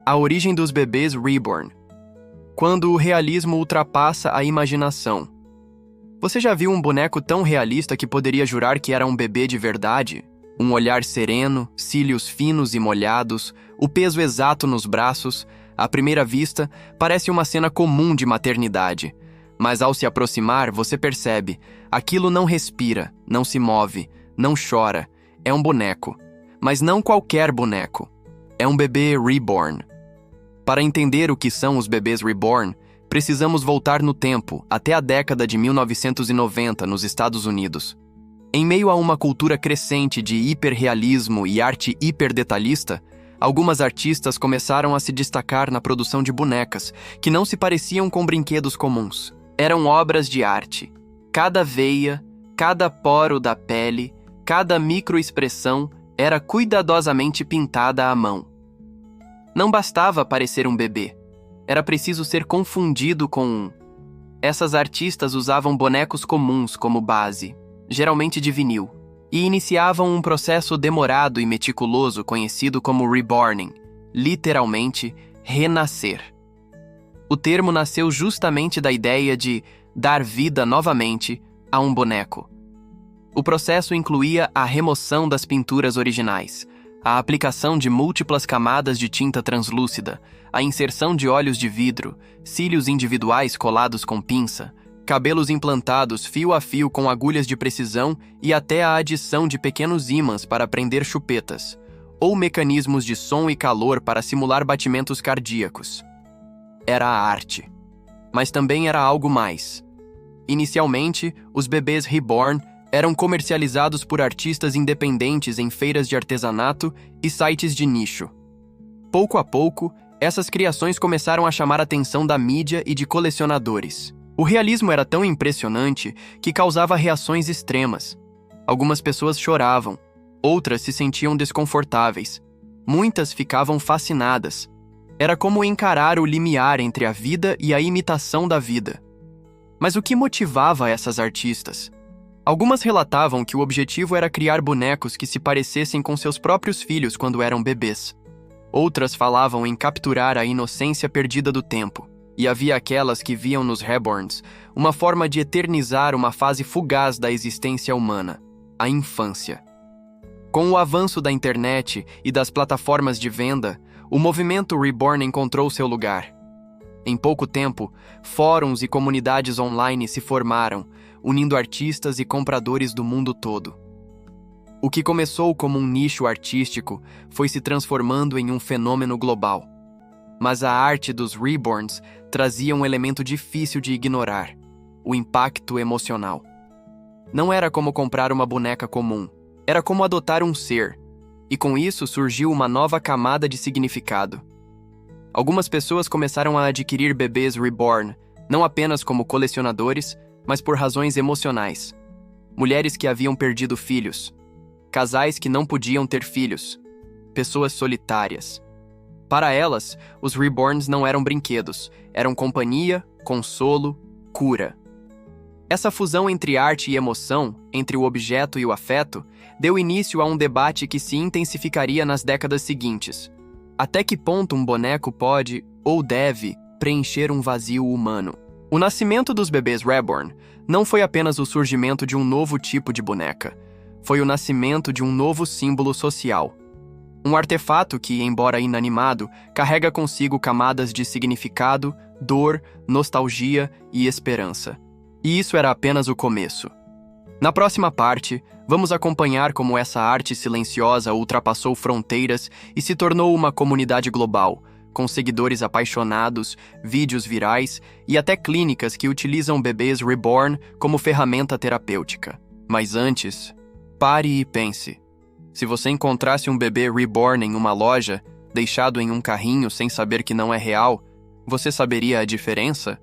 A origem dos bebês reborn. Quando o realismo ultrapassa a imaginação. Você já viu um boneco tão realista que poderia jurar que era um bebê de verdade? Um olhar sereno, cílios finos e molhados, o peso exato nos braços. À primeira vista, parece uma cena comum de maternidade. Mas ao se aproximar, você percebe, aquilo não respira, não se move, não chora. É um boneco. Mas não qualquer boneco. É um bebê reborn. Para entender o que são os bebês reborn, precisamos voltar no tempo, até a década de 1990, nos Estados Unidos. Em meio a uma cultura crescente de hiperrealismo e arte hiperdetalhista, algumas artistas começaram a se destacar na produção de bonecas, que não se pareciam com brinquedos comuns. Eram obras de arte. Cada veia, cada poro da pele, cada microexpressão era cuidadosamente pintada à mão. Não bastava parecer um bebê. Era preciso ser confundido com um. Essas artistas usavam bonecos comuns como base, geralmente de vinil, e iniciavam um processo demorado e meticuloso conhecido como reborning, literalmente, renascer. O termo nasceu justamente da ideia de dar vida novamente a um boneco. O processo incluía a remoção das pinturas originais, a aplicação de múltiplas camadas de tinta translúcida, a inserção de olhos de vidro, cílios individuais colados com pinça, cabelos implantados fio a fio com agulhas de precisão e até a adição de pequenos ímãs para prender chupetas, ou mecanismos de som e calor para simular batimentos cardíacos. Era a arte. Mas também era algo mais. Inicialmente, os bebês reborn eram comercializados por artistas independentes em feiras de artesanato e sites de nicho. Pouco a pouco, essas criações começaram a chamar a atenção da mídia e de colecionadores. O realismo era tão impressionante que causava reações extremas. Algumas pessoas choravam, outras se sentiam desconfortáveis. Muitas ficavam fascinadas. Era como encarar o limiar entre a vida e a imitação da vida. Mas o que motivava essas artistas? Algumas relatavam que o objetivo era criar bonecos que se parecessem com seus próprios filhos quando eram bebês. Outras falavam em capturar a inocência perdida do tempo. E havia aquelas que viam nos reborns uma forma de eternizar uma fase fugaz da existência humana, a infância. Com o avanço da internet e das plataformas de venda, o movimento reborn encontrou seu lugar. Em pouco tempo, fóruns e comunidades online se formaram, unindo artistas e compradores do mundo todo. O que começou como um nicho artístico foi se transformando em um fenômeno global. Mas a arte dos reborns trazia um elemento difícil de ignorar: o impacto emocional. Não era como comprar uma boneca comum, era como adotar um ser, e com isso surgiu uma nova camada de significado. Algumas pessoas começaram a adquirir bebês reborn, não apenas como colecionadores, mas por razões emocionais. Mulheres que haviam perdido filhos, casais que não podiam ter filhos, pessoas solitárias. Para elas, os reborns não eram brinquedos, eram companhia, consolo, cura. Essa fusão entre arte e emoção, entre o objeto e o afeto, deu início a um debate que se intensificaria nas décadas seguintes. Até que ponto um boneco pode, ou deve, preencher um vazio humano? O nascimento dos bebês reborn não foi apenas o surgimento de um novo tipo de boneca, foi o nascimento de um novo símbolo social. Um artefato que, embora inanimado, carrega consigo camadas de significado, dor, nostalgia e esperança. E isso era apenas o começo. Na próxima parte, vamos acompanhar como essa arte silenciosa ultrapassou fronteiras e se tornou uma comunidade global, com seguidores apaixonados, vídeos virais e até clínicas que utilizam bebês reborn como ferramenta terapêutica. Mas antes, pare e pense. Se você encontrasse um bebê reborn em uma loja, deixado em um carrinho sem saber que não é real, você saberia a diferença?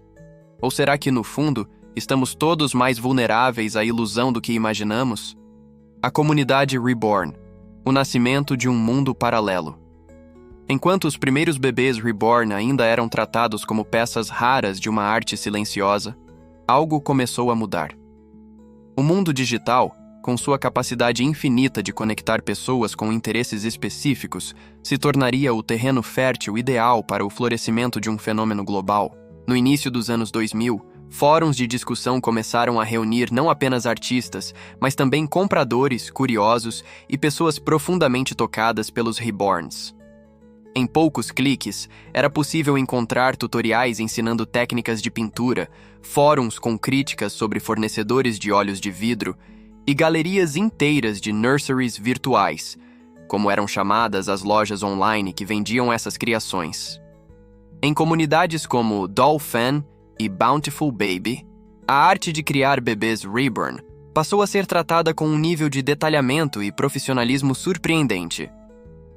Ou será que, no fundo, estamos todos mais vulneráveis à ilusão do que imaginamos? A comunidade reborn, o nascimento de um mundo paralelo. Enquanto os primeiros bebês reborn ainda eram tratados como peças raras de uma arte silenciosa, algo começou a mudar. O mundo digital, com sua capacidade infinita de conectar pessoas com interesses específicos, se tornaria o terreno fértil ideal para o florescimento de um fenômeno global. No início dos anos 2000, fóruns de discussão começaram a reunir não apenas artistas, mas também compradores, curiosos e pessoas profundamente tocadas pelos reborns. Em poucos cliques, era possível encontrar tutoriais ensinando técnicas de pintura, fóruns com críticas sobre fornecedores de olhos de vidro e galerias inteiras de nurseries virtuais, como eram chamadas as lojas online que vendiam essas criações. Em comunidades como Doll-Fan e Bountiful Baby, a arte de criar bebês reborn passou a ser tratada com um nível de detalhamento e profissionalismo surpreendente.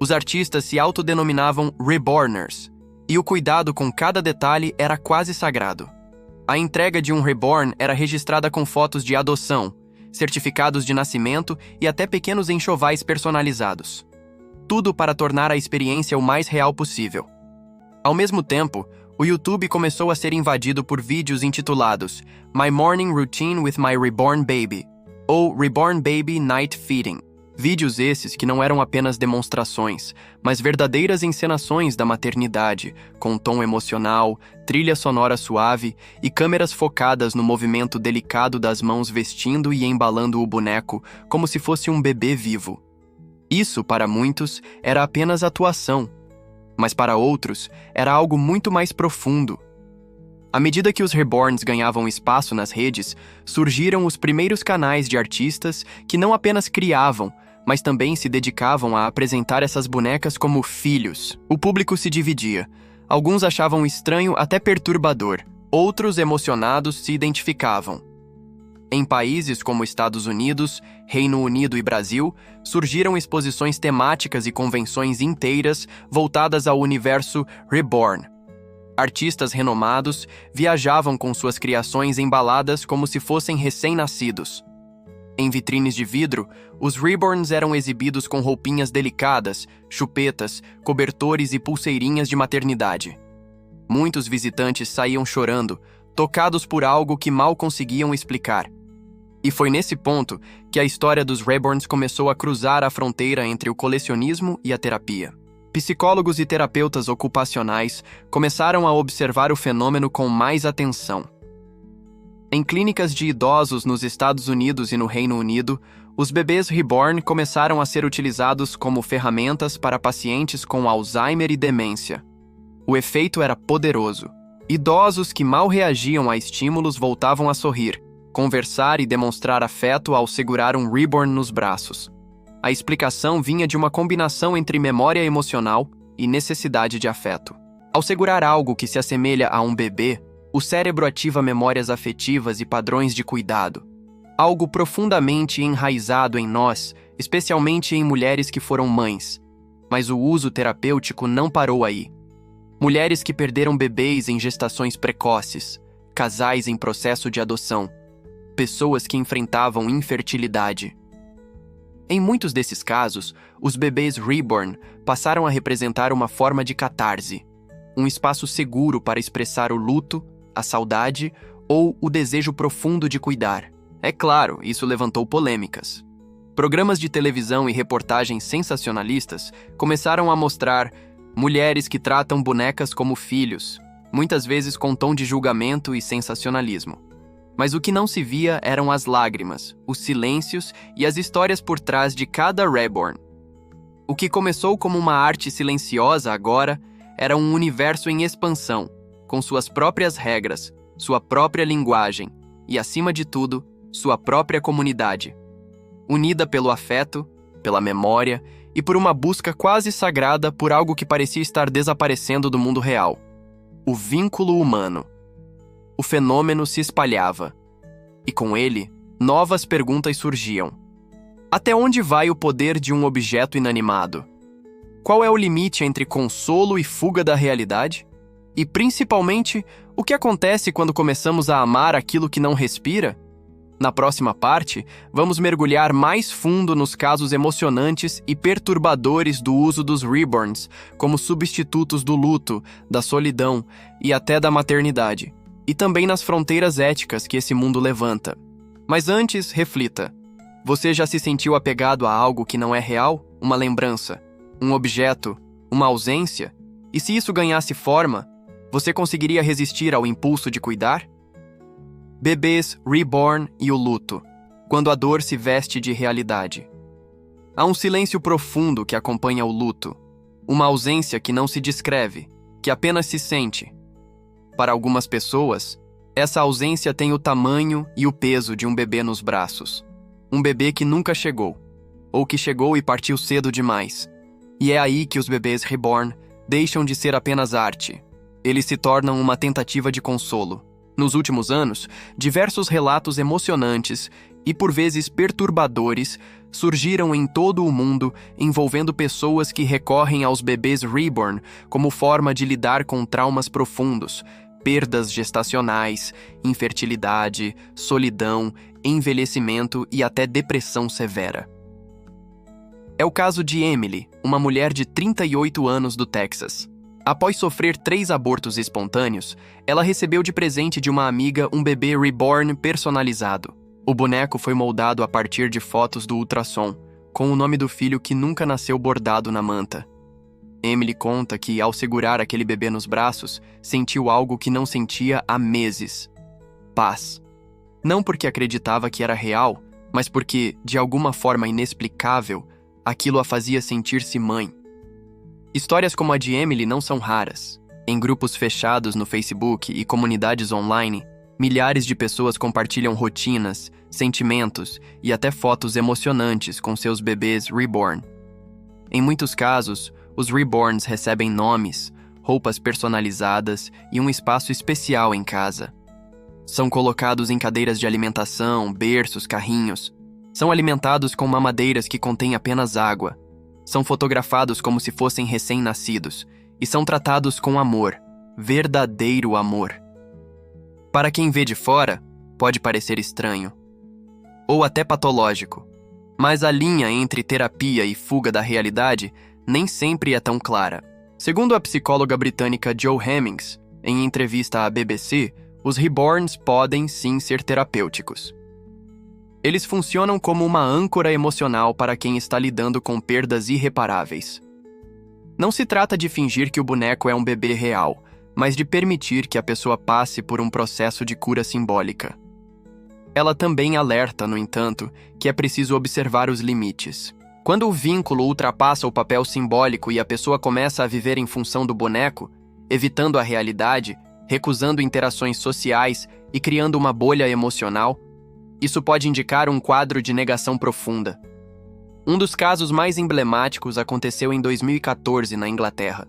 Os artistas se autodenominavam reborners, e o cuidado com cada detalhe era quase sagrado. A entrega de um reborn era registrada com fotos de adoção, certificados de nascimento e até pequenos enxovais personalizados. Tudo para tornar a experiência o mais real possível. Ao mesmo tempo, o YouTube começou a ser invadido por vídeos intitulados My Morning Routine with My Reborn Baby ou Reborn Baby Night Feeding. Vídeos esses que não eram apenas demonstrações, mas verdadeiras encenações da maternidade, com um tom emocional, trilha sonora suave e câmeras focadas no movimento delicado das mãos vestindo e embalando o boneco como se fosse um bebê vivo. Isso, para muitos, era apenas atuação, mas para outros, era algo muito mais profundo. À medida que os reborns ganhavam espaço nas redes, surgiram os primeiros canais de artistas que não apenas criavam, mas também se dedicavam a apresentar essas bonecas como filhos. O público se dividia. Alguns achavam estranho até perturbador, outros emocionados se identificavam. Em países como Estados Unidos, Reino Unido e Brasil, surgiram exposições temáticas e convenções inteiras voltadas ao universo reborn. Artistas renomados viajavam com suas criações embaladas como se fossem recém-nascidos. Em vitrines de vidro, os reborns eram exibidos com roupinhas delicadas, chupetas, cobertores e pulseirinhas de maternidade. Muitos visitantes saíam chorando, tocados por algo que mal conseguiam explicar. E foi nesse ponto que a história dos reborns começou a cruzar a fronteira entre o colecionismo e a terapia. Psicólogos e terapeutas ocupacionais começaram a observar o fenômeno com mais atenção. Em clínicas de idosos nos Estados Unidos e no Reino Unido, os bebês reborn começaram a ser utilizados como ferramentas para pacientes com Alzheimer e demência. O efeito era poderoso. Idosos que mal reagiam a estímulos voltavam a sorrir, conversar e demonstrar afeto ao segurar um reborn nos braços. A explicação vinha de uma combinação entre memória emocional e necessidade de afeto. Ao segurar algo que se assemelha a um bebê, o cérebro ativa memórias afetivas e padrões de cuidado. Algo profundamente enraizado em nós, especialmente em mulheres que foram mães. Mas o uso terapêutico não parou aí. Mulheres que perderam bebês em gestações precoces, casais em processo de adoção, pessoas que enfrentavam infertilidade. Em muitos desses casos, os bebês reborn passaram a representar uma forma de catarse, um espaço seguro para expressar o luto, a saudade ou o desejo profundo de cuidar. É claro, isso levantou polêmicas. Programas de televisão e reportagens sensacionalistas começaram a mostrar mulheres que tratam bonecas como filhos, muitas vezes com tom de julgamento e sensacionalismo. Mas o que não se via eram as lágrimas, os silêncios e as histórias por trás de cada reborn. O que começou como uma arte silenciosa agora era um universo em expansão, com suas próprias regras, sua própria linguagem e, acima de tudo, sua própria comunidade. Unida pelo afeto, pela memória e por uma busca quase sagrada por algo que parecia estar desaparecendo do mundo real: o vínculo humano. O fenômeno se espalhava, e com ele, novas perguntas surgiam. Até onde vai o poder de um objeto inanimado? Qual é o limite entre consolo e fuga da realidade? E, principalmente, o que acontece quando começamos a amar aquilo que não respira? Na próxima parte, vamos mergulhar mais fundo nos casos emocionantes e perturbadores do uso dos reborns como substitutos do luto, da solidão e até da maternidade, e também nas fronteiras éticas que esse mundo levanta. Mas antes, reflita. Você já se sentiu apegado a algo que não é real? Uma lembrança, um objeto, uma ausência? E se isso ganhasse forma, você conseguiria resistir ao impulso de cuidar? Bebês, reborn e o luto, quando a dor se veste de realidade. Há um silêncio profundo que acompanha o luto, uma ausência que não se descreve, que apenas se sente. Para algumas pessoas, essa ausência tem o tamanho e o peso de um bebê nos braços. Um bebê que nunca chegou, ou que chegou e partiu cedo demais. E é aí que os bebês reborn deixam de ser apenas arte. Eles se tornam uma tentativa de consolo. Nos últimos anos, diversos relatos emocionantes e por vezes perturbadores surgiram em todo o mundo envolvendo pessoas que recorrem aos bebês reborn como forma de lidar com traumas profundos, perdas gestacionais, infertilidade, solidão, envelhecimento e até depressão severa. É o caso de Emily, uma mulher de 38 anos do Texas. Após sofrer 3 abortos espontâneos, ela recebeu de presente de uma amiga um bebê reborn personalizado. O boneco foi moldado a partir de fotos do ultrassom, com o nome do filho que nunca nasceu bordado na manta. Emily conta que, ao segurar aquele bebê nos braços, sentiu algo que não sentia há meses: paz. Não porque acreditava que era real, mas porque, de alguma forma inexplicável, aquilo a fazia sentir-se mãe. Histórias como a de Emily não são raras. Em grupos fechados no Facebook e comunidades online, milhares de pessoas compartilham rotinas, sentimentos e até fotos emocionantes com seus bebês reborn. Em muitos casos, os reborns recebem nomes, roupas personalizadas e um espaço especial em casa. São colocados em cadeiras de alimentação, berços, carrinhos. São alimentados com mamadeiras que contêm apenas água. São fotografados como se fossem recém-nascidos e são tratados com amor, verdadeiro amor. Para quem vê de fora, pode parecer estranho, ou até patológico, mas a linha entre terapia e fuga da realidade nem sempre é tão clara. Segundo a psicóloga britânica Jo Hemmings, em entrevista à BBC, os reborns podem sim ser terapêuticos. Eles funcionam como uma âncora emocional para quem está lidando com perdas irreparáveis. Não se trata de fingir que o boneco é um bebê real, mas de permitir que a pessoa passe por um processo de cura simbólica. Ela também alerta, no entanto, que é preciso observar os limites. Quando o vínculo ultrapassa o papel simbólico e a pessoa começa a viver em função do boneco, evitando a realidade, recusando interações sociais e criando uma bolha emocional, isso pode indicar um quadro de negação profunda. Um dos casos mais emblemáticos aconteceu em 2014 na Inglaterra.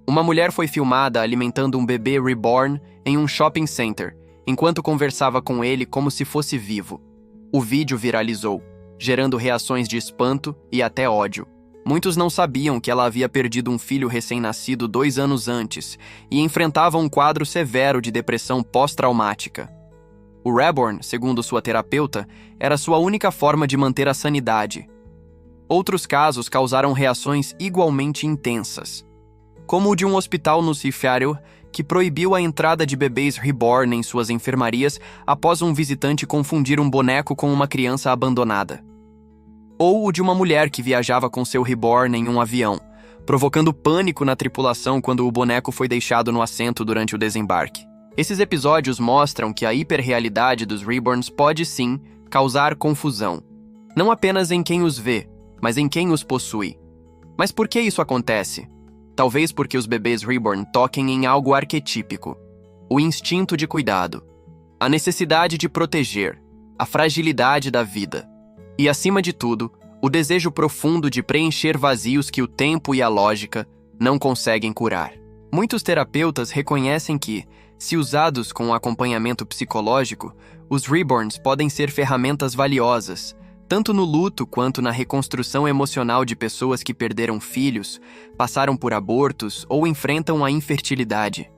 Uma mulher foi filmada alimentando um bebê reborn em um shopping center, enquanto conversava com ele como se fosse vivo. O vídeo viralizou, gerando reações de espanto e até ódio. Muitos não sabiam que ela havia perdido um filho recém-nascido 2 anos antes e enfrentava um quadro severo de depressão pós-traumática. O reborn, segundo sua terapeuta, era sua única forma de manter a sanidade. Outros casos causaram reações igualmente intensas, como o de um hospital no Seafield que proibiu a entrada de bebês reborn em suas enfermarias após um visitante confundir um boneco com uma criança abandonada. Ou o de uma mulher que viajava com seu reborn em um avião, provocando pânico na tripulação quando o boneco foi deixado no assento durante o desembarque. Esses episódios mostram que a hiperrealidade dos reborns pode sim causar confusão, não apenas em quem os vê, mas em quem os possui. Mas por que isso acontece? Talvez porque os bebês reborn toquem em algo arquetípico: o instinto de cuidado, a necessidade de proteger, a fragilidade da vida e, acima de tudo, o desejo profundo de preencher vazios que o tempo e a lógica não conseguem curar. Muitos terapeutas reconhecem que, se usados com acompanhamento psicológico, os reborns podem ser ferramentas valiosas, tanto no luto quanto na reconstrução emocional de pessoas que perderam filhos, passaram por abortos ou enfrentam a infertilidade.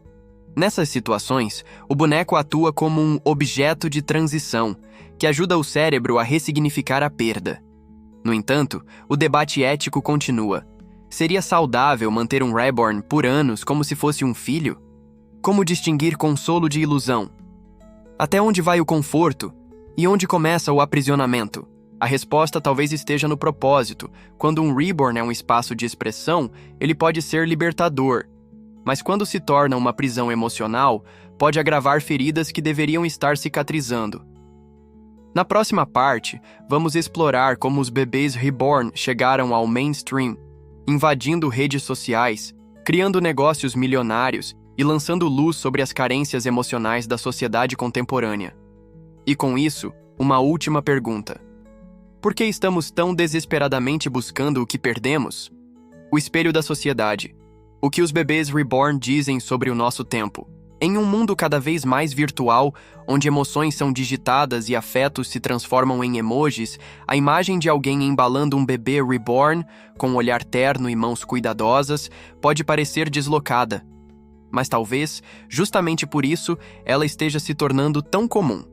Nessas situações, o boneco atua como um objeto de transição, que ajuda o cérebro a ressignificar a perda. No entanto, o debate ético continua. Seria saudável manter um reborn por anos como se fosse um filho? Como distinguir consolo de ilusão? Até onde vai o conforto? E onde começa o aprisionamento? A resposta talvez esteja no propósito. Quando um reborn é um espaço de expressão, ele pode ser libertador. Mas quando se torna uma prisão emocional, pode agravar feridas que deveriam estar cicatrizando. Na próxima parte, vamos explorar como os bebês reborn chegaram ao mainstream, invadindo redes sociais, criando negócios milionários e lançando luz sobre as carências emocionais da sociedade contemporânea. E com isso, uma última pergunta. Por que estamos tão desesperadamente buscando o que perdemos? O espelho da sociedade. O que os bebês reborn dizem sobre o nosso tempo? Em um mundo cada vez mais virtual, onde emoções são digitadas e afetos se transformam em emojis, a imagem de alguém embalando um bebê reborn, com um olhar terno e mãos cuidadosas, pode parecer deslocada. Mas talvez, justamente por isso, ela esteja se tornando tão comum.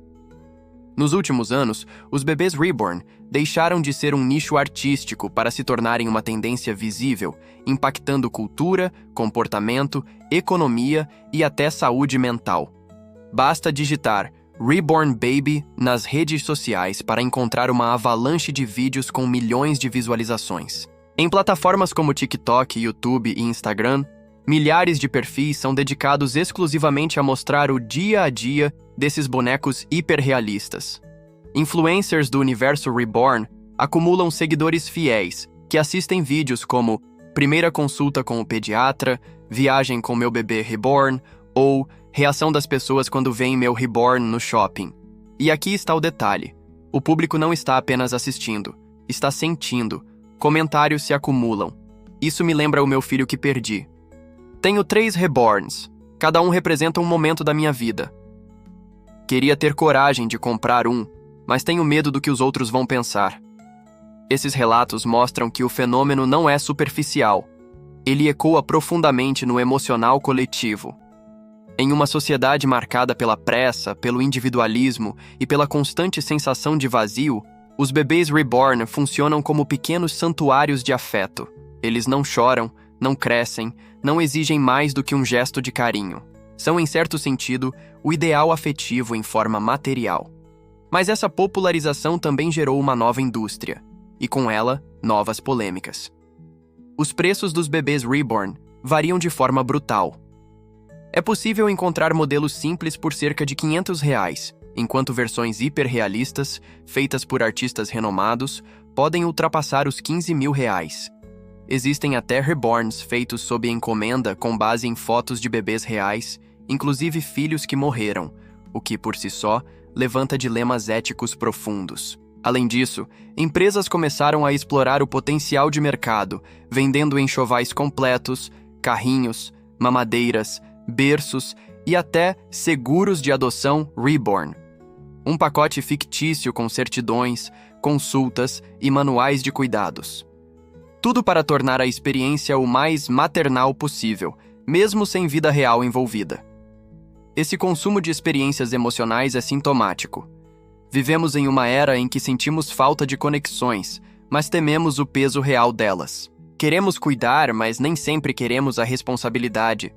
Nos últimos anos, os bebês reborn deixaram de ser um nicho artístico para se tornarem uma tendência visível, impactando cultura, comportamento, economia e até saúde mental. Basta digitar Reborn Baby nas redes sociais para encontrar uma avalanche de vídeos com milhões de visualizações. Em plataformas como TikTok, YouTube e Instagram, milhares de perfis são dedicados exclusivamente a mostrar o dia a dia desses bonecos hiperrealistas. Influencers do universo Reborn acumulam seguidores fiéis, que assistem vídeos como Primeira consulta com o pediatra, Viagem com meu bebê Reborn ou Reação das pessoas quando veem meu Reborn no shopping. E aqui está o detalhe. O público não está apenas assistindo, está sentindo. Comentários se acumulam. Isso me lembra o meu filho que perdi. Tenho 3 Reborns. Cada um representa um momento da minha vida. Queria ter coragem de comprar um, mas tenho medo do que os outros vão pensar. Esses relatos mostram que o fenômeno não é superficial. Ele ecoa profundamente no emocional coletivo. Em uma sociedade marcada pela pressa, pelo individualismo e pela constante sensação de vazio, os bebês reborn funcionam como pequenos santuários de afeto. Eles não choram, não crescem, não exigem mais do que um gesto de carinho. São, em certo sentido, o ideal afetivo em forma material. Mas essa popularização também gerou uma nova indústria, e com ela, novas polêmicas. Os preços dos bebês reborn variam de forma brutal. É possível encontrar modelos simples por cerca de R$500, enquanto versões hiperrealistas, feitas por artistas renomados, podem ultrapassar os R$15.000. Existem até reborns feitos sob encomenda com base em fotos de bebês reais, inclusive filhos que morreram, o que, por si só, levanta dilemas éticos profundos. Além disso, empresas começaram a explorar o potencial de mercado, vendendo enxovais completos, carrinhos, mamadeiras, berços e até seguros de adoção reborn. Um pacote fictício com certidões, consultas e manuais de cuidados. Tudo para tornar a experiência o mais maternal possível, mesmo sem vida real envolvida. Esse consumo de experiências emocionais é sintomático. Vivemos em uma era em que sentimos falta de conexões, mas tememos o peso real delas. Queremos cuidar, mas nem sempre queremos a responsabilidade.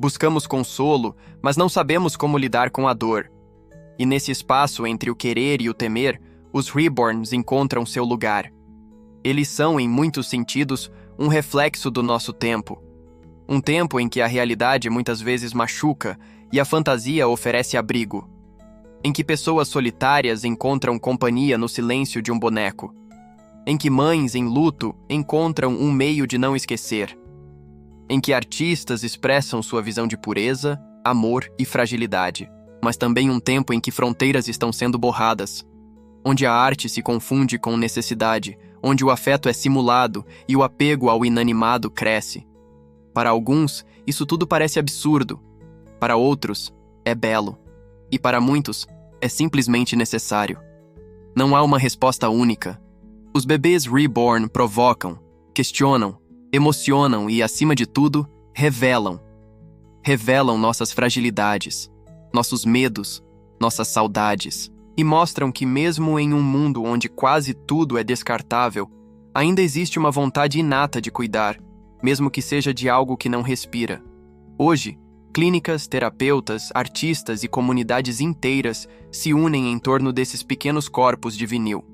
Buscamos consolo, mas não sabemos como lidar com a dor. E nesse espaço entre o querer e o temer, os reborns encontram seu lugar. Eles são, em muitos sentidos, um reflexo do nosso tempo. Um tempo em que a realidade muitas vezes machuca e a fantasia oferece abrigo. Em que pessoas solitárias encontram companhia no silêncio de um boneco. Em que mães em luto encontram um meio de não esquecer. Em que artistas expressam sua visão de pureza, amor e fragilidade. Mas também um tempo em que fronteiras estão sendo borradas. Onde a arte se confunde com necessidade, onde o afeto é simulado e o apego ao inanimado cresce. Para alguns, isso tudo parece absurdo. Para outros, é belo. E para muitos, é simplesmente necessário. Não há uma resposta única. Os bebês reborn provocam, questionam, emocionam e, acima de tudo, revelam. Revelam nossas fragilidades, nossos medos, nossas saudades. E mostram que mesmo em um mundo onde quase tudo é descartável, ainda existe uma vontade inata de cuidar, mesmo que seja de algo que não respira. Hoje, clínicas, terapeutas, artistas e comunidades inteiras se unem em torno desses pequenos corpos de vinil.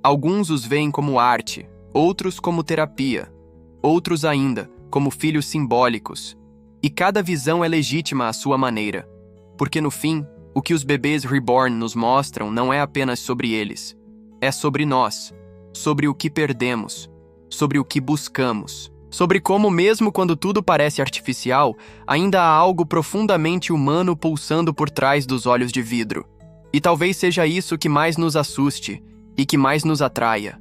Alguns os veem como arte, outros como terapia, outros ainda como filhos simbólicos. E cada visão é legítima à sua maneira, porque no fim, o que os bebês reborn nos mostram não é apenas sobre eles, é sobre nós, sobre o que perdemos, sobre o que buscamos, sobre como mesmo quando tudo parece artificial, ainda há algo profundamente humano pulsando por trás dos olhos de vidro. E talvez seja isso que mais nos assuste e que mais nos atraia.